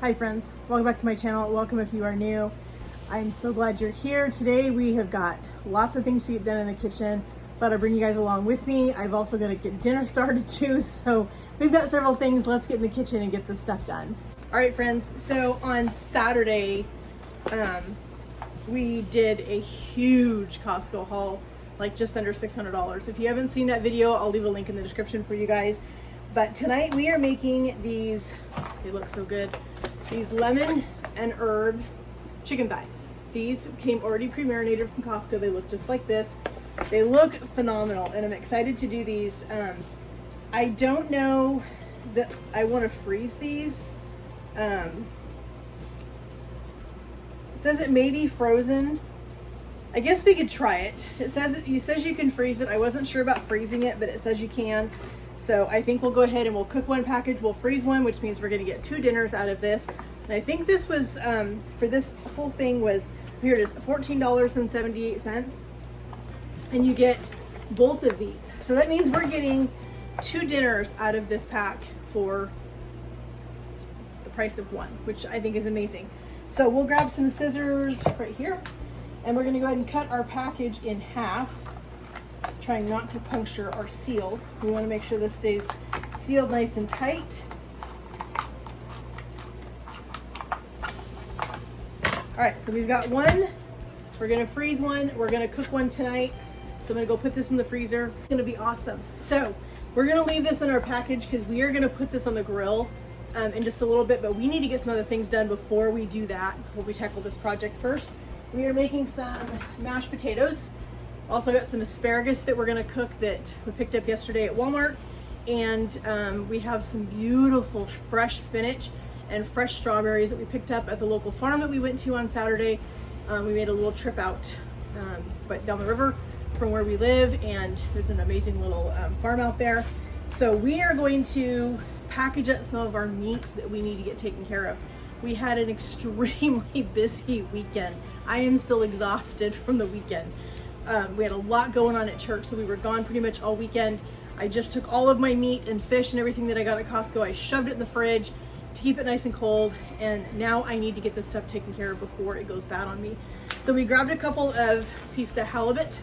Hi friends, welcome back to my channel. Welcome if you are new. I'm so glad you're here. Today we have got lots of things to get done in the kitchen. Thought I'd bring you guys along with me. I've also got to get dinner started too, so we've got several things. Let's get in the kitchen and get this stuff done. All right friends, so on Saturday, we did a huge Costco haul, like just under $600. If you haven't seen that video, I'll leave a link in the description for you guys. But tonight we are making these, they look so good, these lemon and herb chicken thighs. These came already pre-marinated from Costco. They look just like this. They look phenomenal and I'm excited to do these. I don't know that I want to freeze these. It says it may be frozen. I guess we could try it. It says you can freeze it. I wasn't sure about freezing it, but it says you can. So I think we'll go ahead and we'll cook one package, we'll freeze one, which means we're gonna get 2 dinners out of this. And I think this was, for this whole thing was, here it is, $14.78. And you get both of these. So that means we're getting 2 dinners out of this pack for the price of one, which I think is amazing. So we'll grab some scissors right here, and we're gonna go ahead and cut our package in half, trying not to puncture or seal. We want to make sure this stays sealed nice and tight. All right, so we've got one. We're gonna freeze one. We're gonna cook one tonight. So I'm gonna go put this in the freezer. It's gonna be awesome. So we're gonna leave this in our package because we are gonna put this on the grill in just a little bit, but we need to get some other things done before we do that, before we tackle this project first. We are making some mashed potatoes. Also got some asparagus that we're gonna cook that we picked up yesterday at Walmart. And we have some beautiful fresh spinach and fresh strawberries that we picked up at the local farm that we went to on Saturday. We made a little trip out but down the river from where we live, and there's an amazing little farm out there. So we are going to package up some of our meat that we need to get taken care of. We had an extremely busy weekend. I am still exhausted from the weekend. We had a lot going on at church, so we were gone pretty much all weekend. I just took all of my meat and fish and everything that I got at Costco. I shoved it in the fridge to keep it nice and cold, and now I need to get this stuff taken care of before it goes bad on me. So we grabbed a couple of pieces of halibut.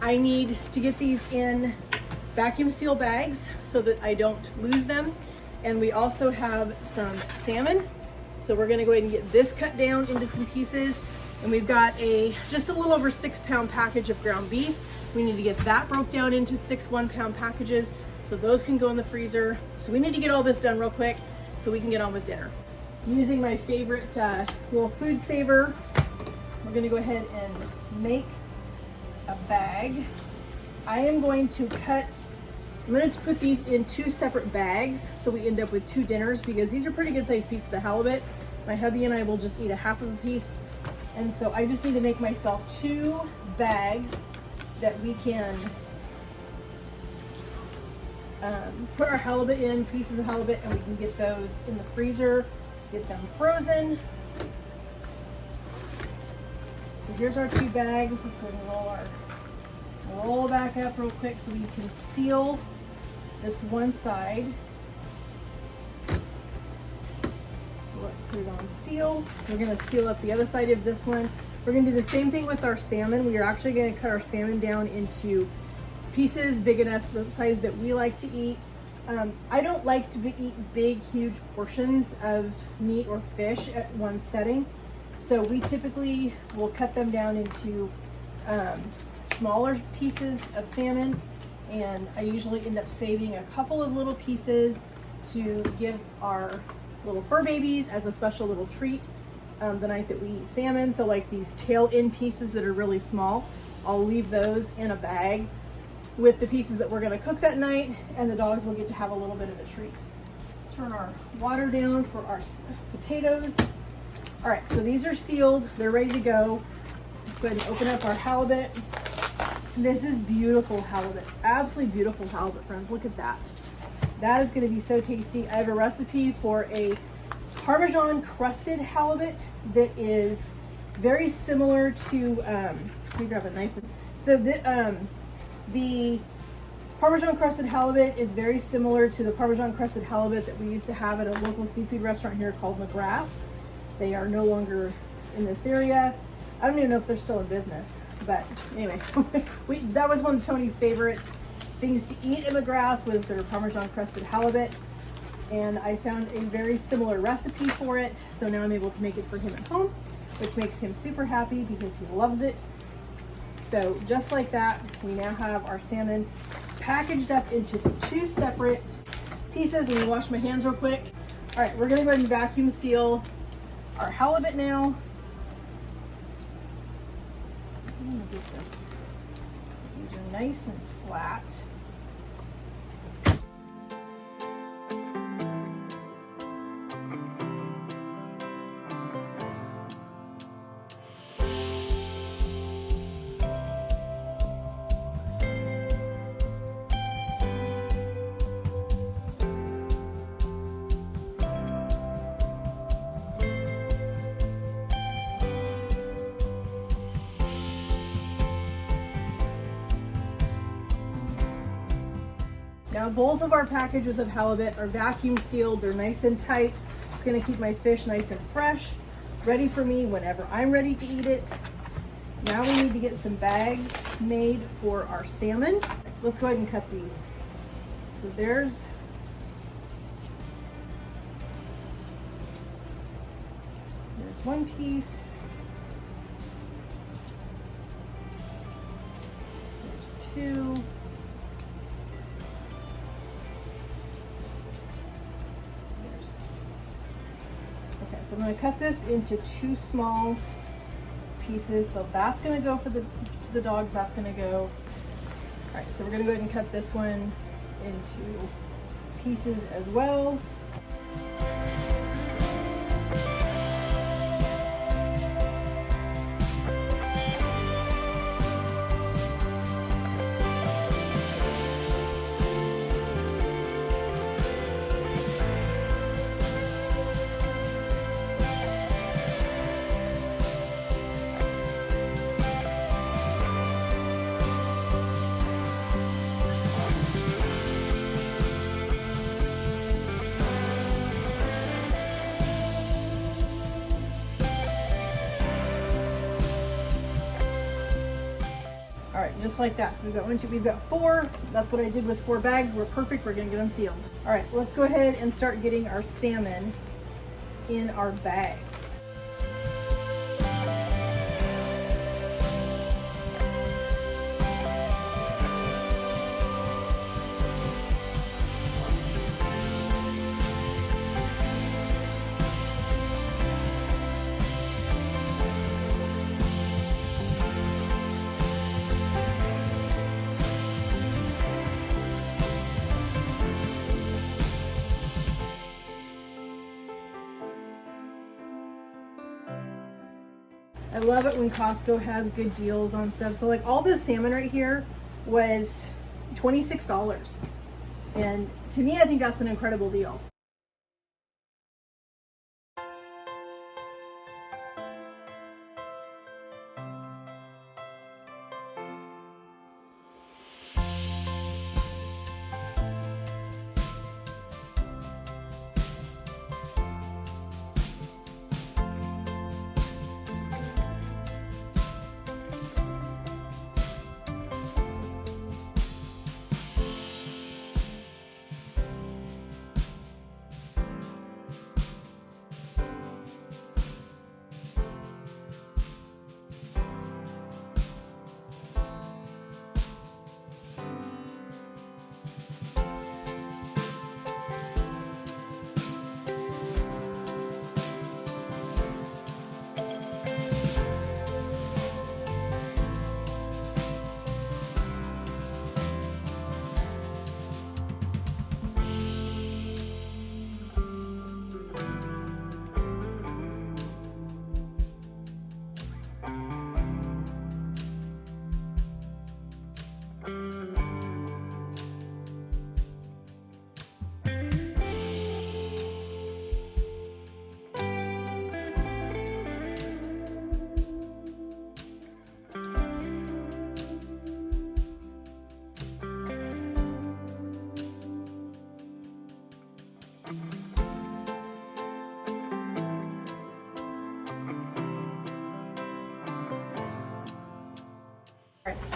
I need to get these in vacuum seal bags so that I don't lose them. And we also have some salmon. So we're gonna go ahead and get this cut down into some pieces. And we've got just a little over 6-pound package of ground beef. We need to get that broke down into 6 1-pound packages so those can go in the freezer. So we need to get all this done real quick so we can get on with dinner. I'm using my favorite little food saver. We're gonna go ahead and make a bag. I am going to I'm going to put these in 2 separate bags so we end up with 2 dinners, because these are pretty good sized pieces of halibut. My hubby and I will just eat a half of a piece. And so I just need to make myself 2 bags that we can put our halibut in, pieces of halibut, and we can get those in the freezer, get them frozen. So here's our 2 bags. Let's go ahead and roll back up real quick so we can seal this one side. Let's put it on seal. We're gonna seal up the other side of this one. We're gonna do the same thing with our salmon. We are actually gonna cut our salmon down into pieces big enough, the size that we like to eat. I don't like to eat big, huge portions of meat or fish at one setting. So we typically will cut them down into smaller pieces of salmon. And I usually end up saving a couple of little pieces to give our little fur babies as a special little treat the night that we eat salmon. So like these tail end pieces that are really small, I'll leave those in a bag with the pieces that we're gonna cook that night, and the dogs will get to have a little bit of a treat. Turn our water down for our potatoes. All right, so these are sealed, they're ready to go. Let's go ahead and open up our halibut. This is beautiful halibut, absolutely beautiful halibut, friends. Look at that. That is gonna be so tasty. I have a recipe for a Parmesan crusted halibut that is very similar to, let me grab a knife. So the Parmesan crusted halibut is very similar to the Parmesan crusted halibut that we used to have at a local seafood restaurant here called McGrath's. They are no longer in this area. I don't even know if they're still in business, but anyway, that was one of Tony's favorite things to eat at McGrath's was their Parmesan crusted halibut. And I found a very similar recipe for it. So now I'm able to make it for him at home, which makes him super happy because he loves it. So just like that, we now have our salmon packaged up into 2 separate pieces. Let me wash my hands real quick. All right, we're gonna go ahead and vacuum seal our halibut now. I'm gonna get this so these are nice and flat. Now both of our packages of halibut are vacuum sealed. They're nice and tight. It's gonna keep my fish nice and fresh, ready for me whenever I'm ready to eat it. Now we need to get some bags made for our salmon. Let's go ahead and cut these. So there's one piece. There's 2. So I'm going to cut this into 2 small pieces. So that's going to go for the dogs. That's going to go. All right, so we're going to go ahead and cut this one into pieces as well. All right, just like that. So we've got 4. That's what I did was 4 bags. We're perfect. We're gonna get them sealed. All right, let's go ahead and start getting our salmon in our bags. I love it when Costco has good deals on stuff. So like all this salmon right here was $26. And to me, I think that's an incredible deal.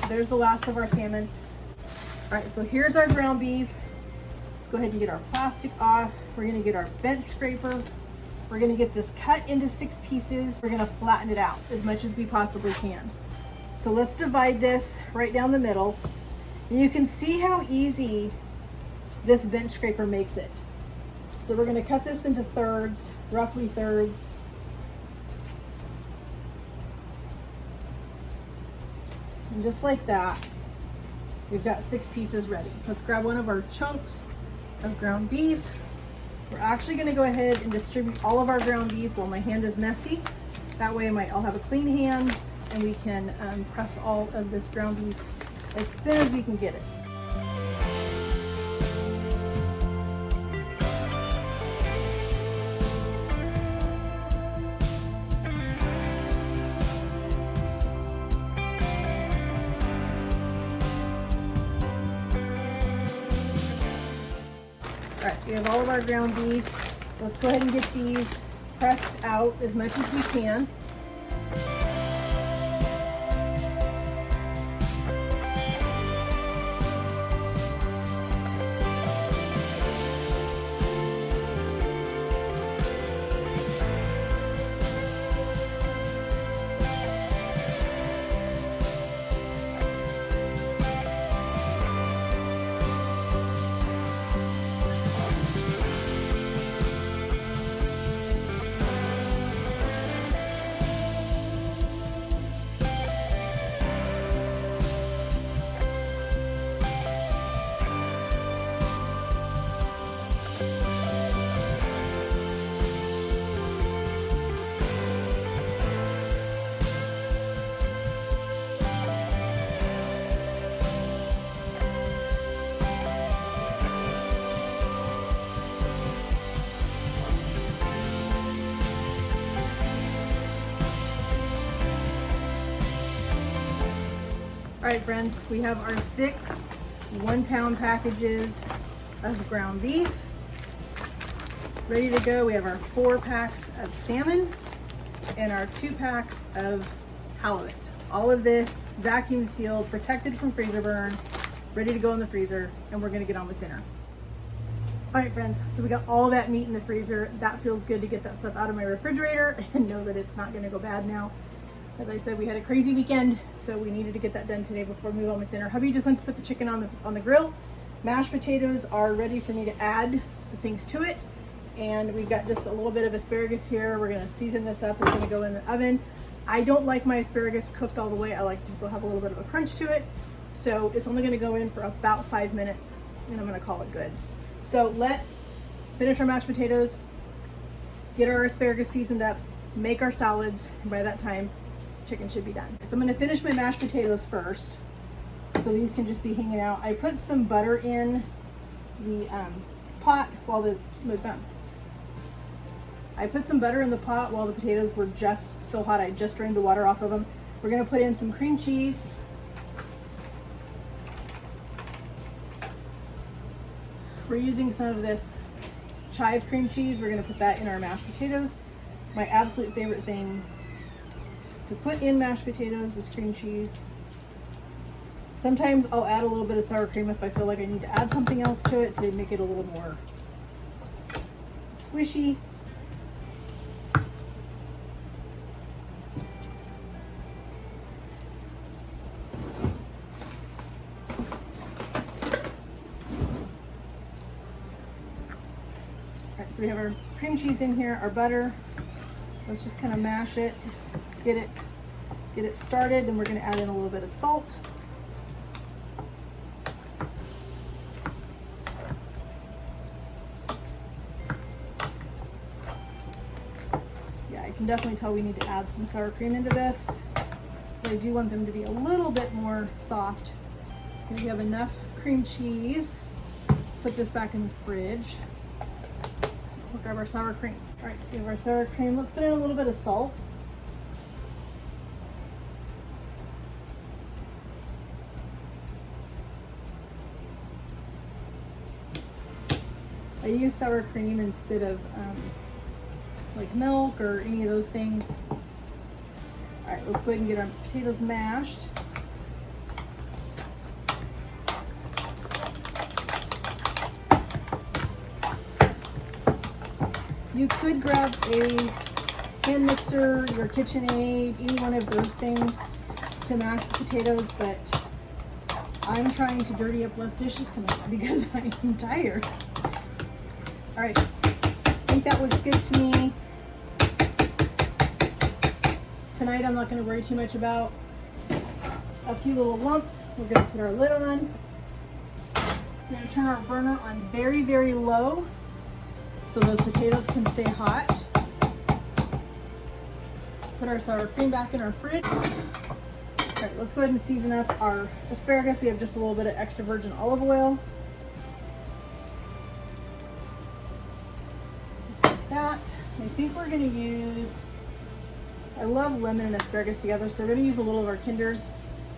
there's the last of our salmon. All right, so here's our ground beef. Let's go ahead and get our plastic off. We're gonna get our bench scraper. We're gonna get this cut into 6 pieces. We're gonna flatten it out as much as we possibly can. So let's divide this right down the middle. And you can see how easy this bench scraper makes it. So we're gonna cut this into thirds, roughly thirds. And just like that, we've got 6 pieces ready. Let's grab one of our chunks of ground beef. We're actually gonna go ahead and distribute all of our ground beef while my hand is messy. That way I'll have a clean hands and we can press all of this ground beef as thin as we can get it. All right, we have all of our ground beef. Let's go ahead and get these pressed out as much as we can. All right, friends, we have our 6 1-pound packages of ground beef ready to go. We have our 4 packs of salmon and our 2 packs of halibut. All of this vacuum sealed, protected from freezer burn, ready to go in the freezer, and we're gonna get on with dinner. All right, friends, so we got all that meat in the freezer. That feels good to get that stuff out of my refrigerator and know that it's not gonna go bad now. As I said, we had a crazy weekend, so we needed to get that done today before we move on with dinner. Hubby just went to put the chicken on the grill. Mashed potatoes are ready for me to add the things to it. And we've got just a little bit of asparagus here. We're gonna season this up. It's gonna go in the oven. I don't like my asparagus cooked all the way. I like to still have a little bit of a crunch to it. So it's only gonna go in for about 5 minutes and I'm gonna call it good. So let's finish our mashed potatoes, get our asparagus seasoned up, make our salads, and by that time, chicken should be done. So I'm gonna finish my mashed potatoes first. So these can just be hanging out. I put some butter in the pot while I put some butter in the pot while the potatoes were just still hot. I just drained the water off of them. We're gonna put in some cream cheese. We're using some of this chive cream cheese. We're gonna put that in our mashed potatoes. My absolute favorite thing to put in mashed potatoes is cream cheese. Sometimes I'll add a little bit of sour cream if I feel like I need to add something else to it to make it a little more squishy. Alright, so we have our cream cheese in here, our butter. Let's just kind of mash it, get it started, then we're going to add in a little bit of salt. Yeah, I can definitely tell we need to add some sour cream into this. So I do want them to be a little bit more soft. Here we have enough cream cheese. Let's put this back in the fridge. We'll grab our sour cream. All right, so we have our sour cream. Let's put in a little bit of salt. I use sour cream instead of like milk or any of those things. All right, let's go ahead and get our potatoes mashed. You could grab a hand mixer, your KitchenAid, any one of those things to mash the potatoes, but I'm trying to dirty up less dishes tonight because I'm tired. All right, I think that looks good to me. Tonight I'm not going to worry too much about a few little lumps. We're going to put our lid on. We're going to turn our burner on very, very low so those potatoes can stay hot. Put our sour cream back in our fridge. All right, let's go ahead and season up our asparagus. We have just a little bit of extra virgin olive oil. Just like that. I think we're going to use, I love lemon and asparagus together, so we're going to use a little of our Kinder's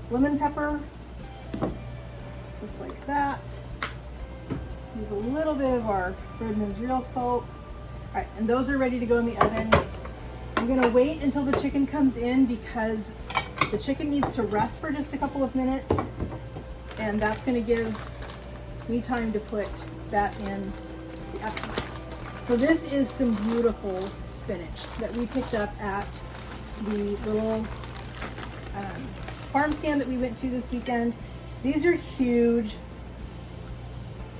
lemon pepper. Just like that. Use a little bit of our Redmond's real salt. All right, and those are ready to go in the oven. I'm gonna wait until the chicken comes in because the chicken needs to rest for just a couple of minutes, and that's gonna give me time to put that in the oven. So this is some beautiful spinach that we picked up at the little farm stand that we went to this weekend. These are huge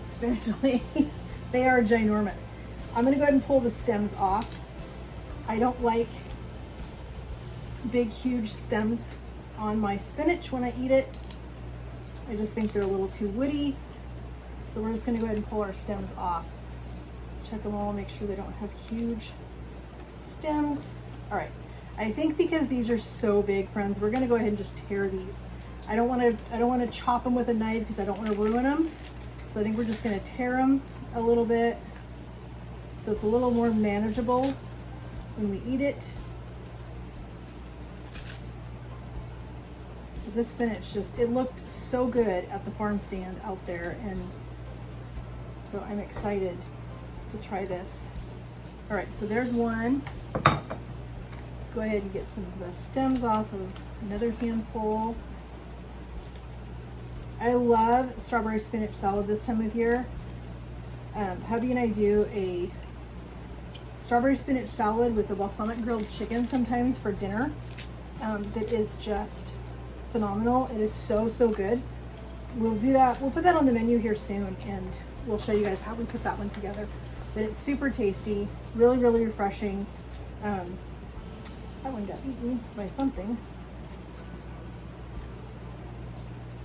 spinach leaves. They are ginormous. I'm gonna go ahead and pull the stems off. I don't like big, huge stems on my spinach when I eat it. I just think they're a little too woody. So we're just gonna go ahead and pull our stems off. Check them all, make sure they don't have huge stems. All right, I think because these are so big, friends, we're gonna go ahead and just tear these. I don't wanna chop them with a knife because I don't wanna ruin them. So I think we're just gonna tear them a little bit so it's a little more manageable when we eat it. This spinach it looked so good at the farm stand out there, and so I'm excited to try this. All right, so there's one. Let's go ahead and get some of the stems off of another handful. I love strawberry spinach salad this time of year. Hubby and I do a strawberry spinach salad with a balsamic grilled chicken sometimes for dinner. That is just phenomenal. It is so, so good. We'll do that. We'll put that on the menu here soon, and we'll show you guys how we put that one together. But it's super tasty, really, really refreshing. That one got eaten by something.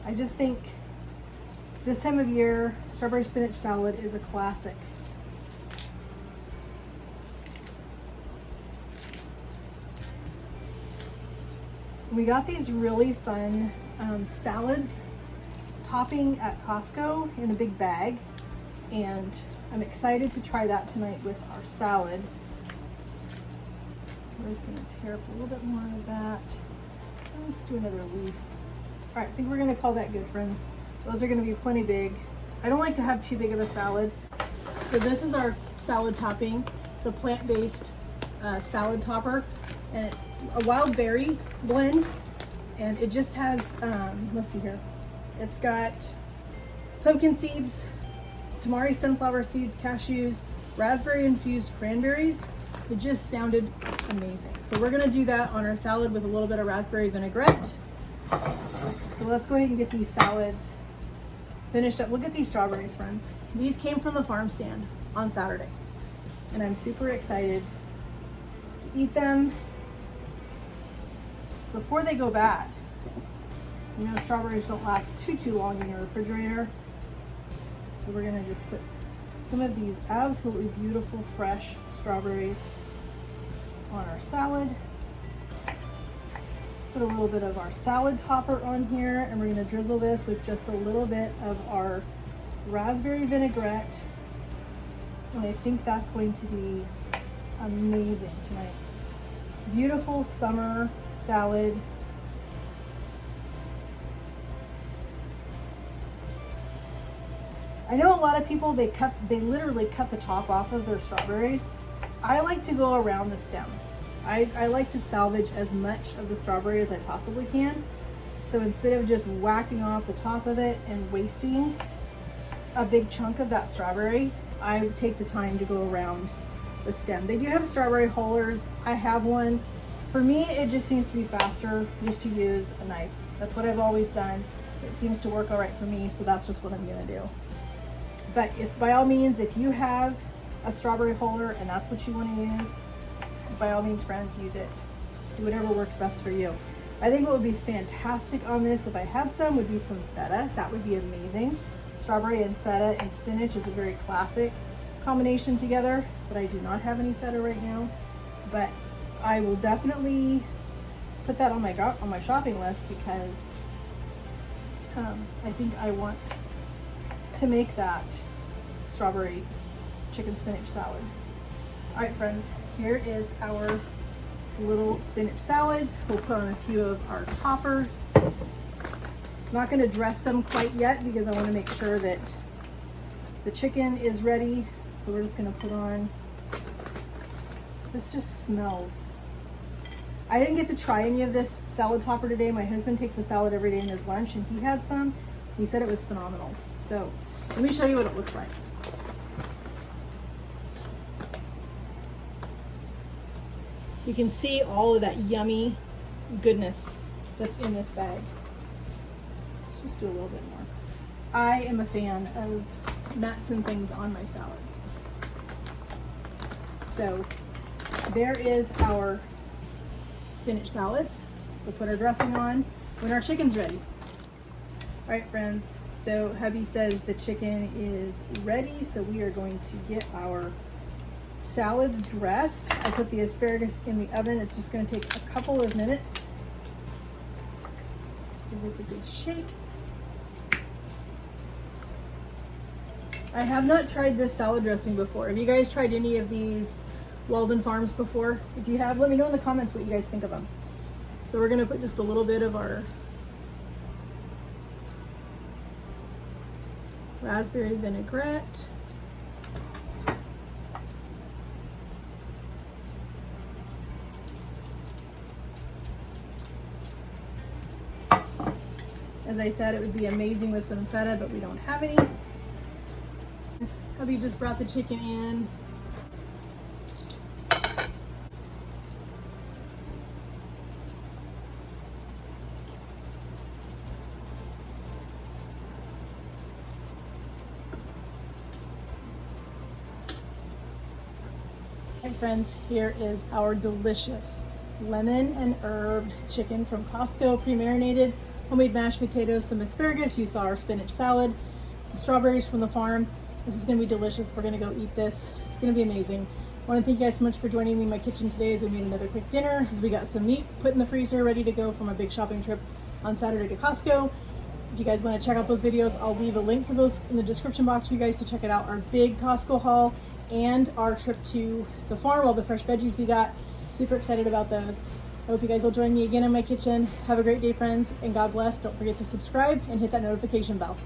I just think this time of year, strawberry spinach salad is a classic. We got these really fun salad topping at Costco in a big bag, and I'm excited to try that tonight with our salad. We're just gonna tear up a little bit more of that. Let's do another leaf. All right, I think we're gonna call that good, friends. Those are gonna be plenty big. I don't like to have too big of a salad. So this is our salad topping. It's a plant-based salad topper, and it's a wild berry blend, and it just has, let's see here. It's got pumpkin seeds, tamari sunflower seeds, cashews, raspberry infused cranberries. It just sounded amazing. So we're gonna do that on our salad with a little bit of raspberry vinaigrette. So let's go ahead and get these salads finished up. Look at these strawberries, friends. These came from the farm stand on Saturday, and I'm super excited to eat them before they go bad. You know, strawberries don't last too long in your refrigerator. So we're gonna just put some of these absolutely beautiful fresh strawberries on our salad. Put a little bit of our salad topper on here, and we're gonna drizzle this with just a little bit of our raspberry vinaigrette. And I think that's going to be amazing tonight. Beautiful summer salad. I know a lot of people, they literally cut the top off of their strawberries. I like to go around the stem. I like to salvage as much of the strawberry as I possibly can. So instead of just whacking off the top of it and wasting a big chunk of that strawberry, I take the time to go around the stem. They do have strawberry hullers. I have one. For me, it just seems to be faster just to use a knife. That's what I've always done. It seems to work all right for me, so that's just what I'm gonna do. But if, by all means, if you have a strawberry huller and that's what you wanna use, by all means, friends, use it. Do whatever works best for you. I think what would be fantastic on this, if I had some, would be some feta. That would be amazing. Strawberry and feta and spinach is a very classic combination together, but I do not have any feta right now. But I will definitely put that on my shopping list because I think I want to make that strawberry chicken spinach salad. All right, friends, here is our little spinach salads. We'll put on a few of our toppers. Not going to dress them quite yet because I want to make sure that the chicken is ready. So we're just going to put on, this just smells. I didn't get to try any of this salad topper today. My husband takes a salad every day in his lunch and he had some. He said it was phenomenal. So let me show you what it looks like. You can see all of that yummy goodness that's in this bag. Let's just do a little bit more. I am a fan of nuts and things on my salads. So there is our spinach salads. We'll put our dressing on when our chicken's ready. All right, friends, so hubby says the chicken is ready, so we are going to get our salads dressed. I put the asparagus in the oven. It's just going to take a couple of minutes. Let's give this a good shake. I have not tried this salad dressing before. Have you guys tried any of these Walden Farms before? If you have, let me know in the comments what you guys think of them. So we're going to put just a little bit of our raspberry vinaigrette. As I said, it would be amazing with some feta, but we don't have any. Hubby just brought the chicken in. Hi friends, here is our delicious lemon and herb chicken from Costco, pre-marinated, homemade mashed potatoes, some asparagus. You saw our spinach salad, the strawberries from the farm. This is gonna be delicious. We're gonna go eat this. It's gonna be amazing. I wanna thank you guys so much for joining me in my kitchen today as we made another quick dinner, as we got some meat put in the freezer, ready to go from a big shopping trip on Saturday to Costco. If you guys wanna check out those videos, I'll leave a link for those in the description box for you guys to check it out. Our big Costco haul and our trip to the farm, all the fresh veggies we got. Super excited about those. I hope you guys will join me again in my kitchen. Have a great day, friends, and God bless. Don't forget to subscribe and hit that notification bell.